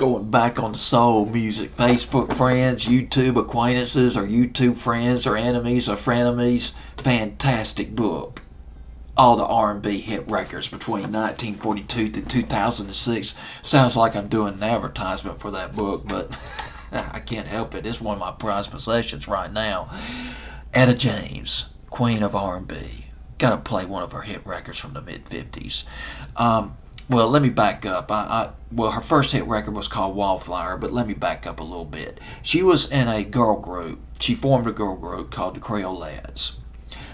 going back on the soul music. Facebook friends, YouTube acquaintances, or YouTube friends, or enemies, or frenemies. Fantastic book. All the R&B hit records between 1942 to 2006. Sounds like I'm doing an advertisement for that book, but I can't help it. It's one of my prized possessions right now. Etta James, Queen of R&B. Got to play one of her hit records from the mid-50s. Well, let me back up. Well, her first hit record was called Wallflower, but let me back up a little bit. She was in a girl group. She formed a girl group called the Creolettes.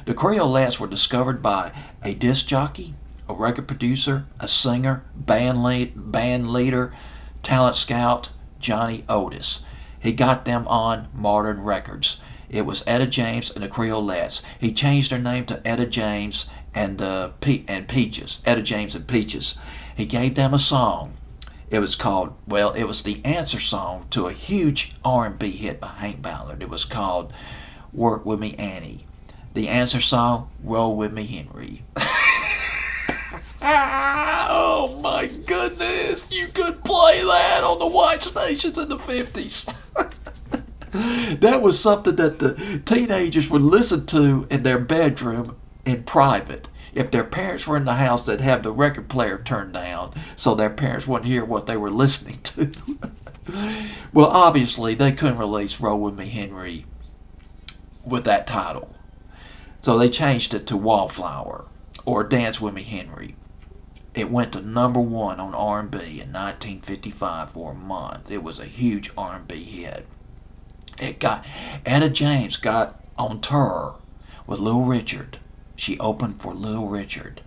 The Creolettes were discovered by a disc jockey, a record producer, a singer, band leader, talent scout, Johnny Otis. He got them on Modern Records. It was Etta James and the Creolettes. He changed their name to Etta James and Peaches. Etta James and Peaches. He gave them a song. It was called, well, it was the answer song to a huge R&B hit by Hank Ballard. It was called Work With Me, Annie. The answer song, Roll With Me, Henry. Oh my goodness, you could play that on the white stations in the 50s. That was something that the teenagers would listen to in their bedroom in private. If their parents were in the house, they'd have the record player turned down so their parents wouldn't hear what they were listening to. Well, obviously, they couldn't release Roll With Me, Henry with that title. So they changed it to Wallflower or Dance With Me, Henry. It went to number one on R&B in 1955 for a month. It was a huge R&B hit. Etta James got on tour with Little Richard. She opened for Little Richard.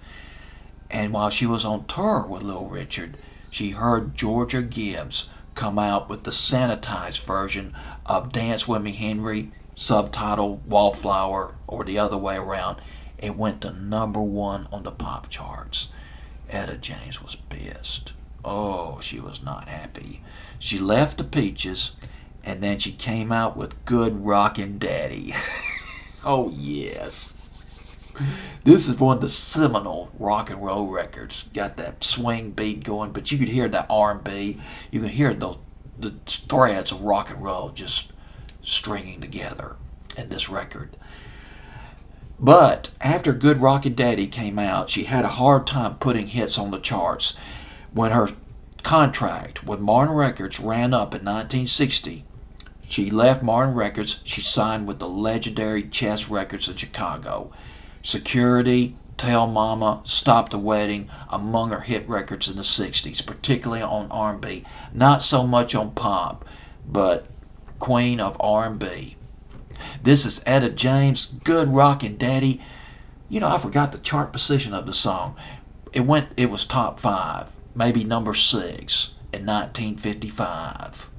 And while she was on tour with Little Richard, she heard Georgia Gibbs come out with the sanitized version of Dance With Me, Henry, subtitle Wallflower, or the other way around. It went to number one on the pop charts. Etta James was pissed. Oh, she was not happy. She left the Peaches, and then she came out with Good Rockin' Daddy. Oh, yes. This is one of the seminal rock and roll records. Got that swing beat going, but you could hear that R&B. You could hear the threads of rock and roll just stringing together in this record. But after Good Rockin' Daddy came out, she had a hard time putting hits on the charts. When her contract with Modern Records ran up in 1960, she left Modern Records. She signed with the legendary Chess Records in Chicago. Security, Tell Mama, Stop the Wedding, among her hit records in the 60s, particularly on R&B. Not so much on pop, but Queen of R&B. This is Etta James, Good Rockin' Daddy. You know, I forgot the chart position of the song. It was top 5, maybe number 6 in 1955.